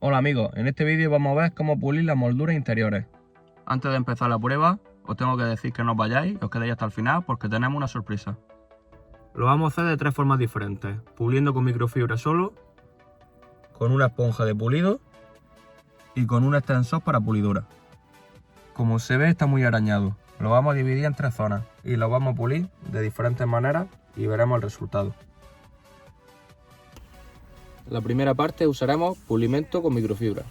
Hola amigos, en este vídeo vamos a ver cómo pulir las molduras interiores. Antes de empezar la prueba, os tengo que decir que no os vayáis y os quedéis hasta el final porque tenemos una sorpresa. Lo vamos a hacer de tres formas diferentes: puliendo con microfibra solo, con una esponja de pulido y con un extensor para pulidura. Como se ve, está muy arañado. Lo vamos a dividir en tres zonas y lo vamos a pulir de diferentes maneras y veremos el resultado. La primera parte usaremos pulimento con microfibra.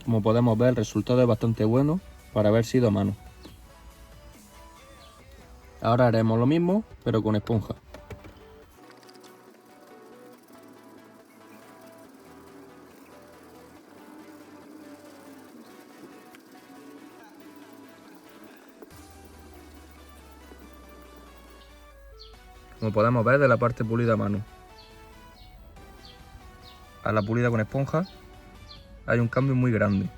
Como podemos ver, el resultado es bastante bueno para haber sido a mano. Ahora haremos lo mismo, pero con esponja. Como podemos ver, de la parte pulida a mano a la pulida con esponja hay un cambio muy grande.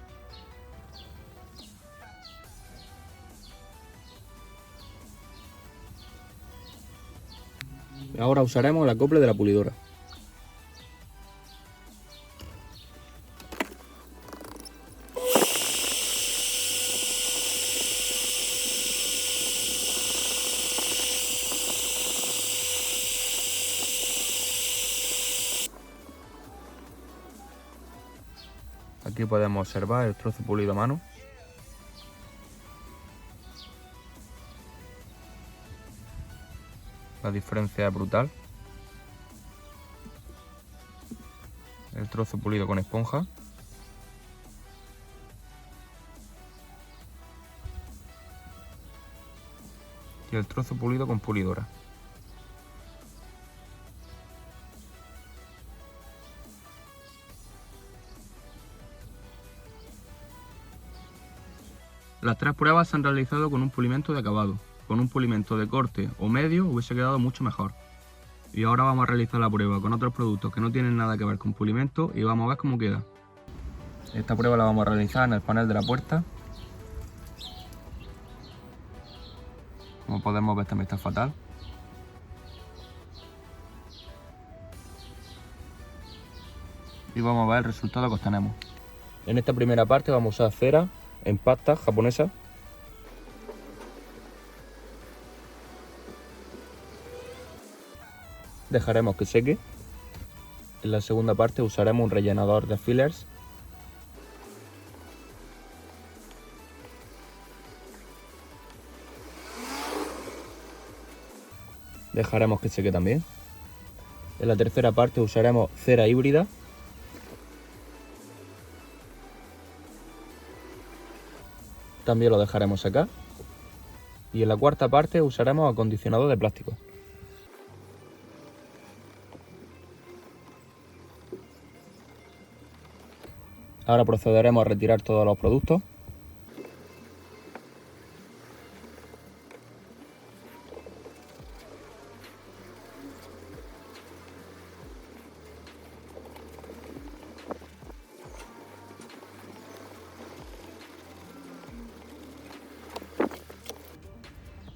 Ahora usaremos el acople de la pulidora. Aquí podemos observar el trozo pulido a mano. La diferencia es brutal. El trozo pulido con esponja. Y el trozo pulido con pulidora. Las tres pruebas se han realizado con un pulimento de acabado. Con un pulimento de corte o medio hubiese quedado mucho mejor. Y ahora vamos a realizar la prueba con otros productos que no tienen nada que ver con pulimento y vamos a ver cómo queda. Esta prueba la vamos a realizar en el panel de la puerta. Como podemos ver, también está fatal. Y vamos a ver el resultado que obtenemos. En esta primera parte vamos a usar cera en pasta japonesa. Dejaremos que seque. En la segunda parte usaremos un rellenador de fillers. Dejaremos que seque también. En la tercera parte usaremos cera híbrida. También lo dejaremos secar. Y en la cuarta parte usaremos acondicionador de plástico. Ahora procederemos a retirar todos los productos.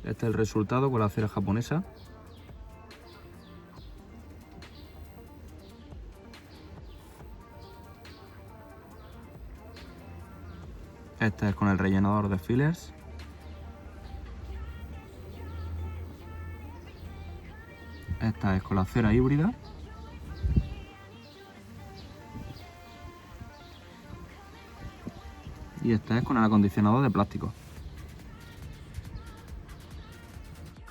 Este es el resultado con la cera japonesa. Este es con el rellenador de fillers. Esta es con la cera híbrida. Y esta es con el acondicionador de plástico.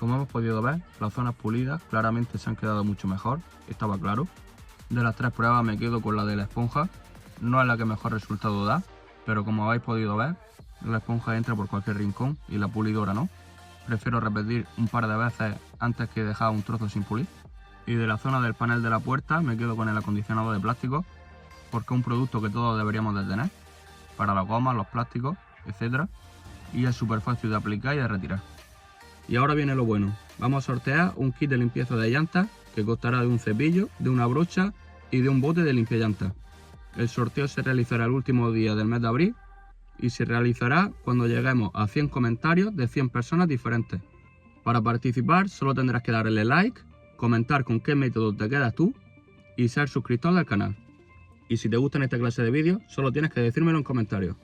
Como hemos podido ver, las zonas pulidas claramente se han quedado mucho mejor, estaba claro. De las tres pruebas me quedo con la de la esponja. No es la que mejor resultado da, pero como habéis podido ver, la esponja entra por cualquier rincón y la pulidora no. Prefiero repetir un par de veces antes que dejar un trozo sin pulir. Y de la zona del panel de la puerta me quedo con el acondicionador de plástico, porque es un producto que todos deberíamos de tener, para las gomas, los plásticos, etc. Y es súper fácil de aplicar y de retirar. Y ahora viene lo bueno. Vamos a sortear un kit de limpieza de llantas que constará de un cepillo, de una brocha y de un bote de limpiallantas. El sorteo se realizará el último día del mes de abril y se realizará cuando lleguemos a 100 comentarios de 100 personas diferentes. Para participar solo tendrás que darle like, comentar con qué método te quedas tú y ser suscriptor del canal. Y si te gustan esta clase de vídeos, solo tienes que decírmelo en comentarios.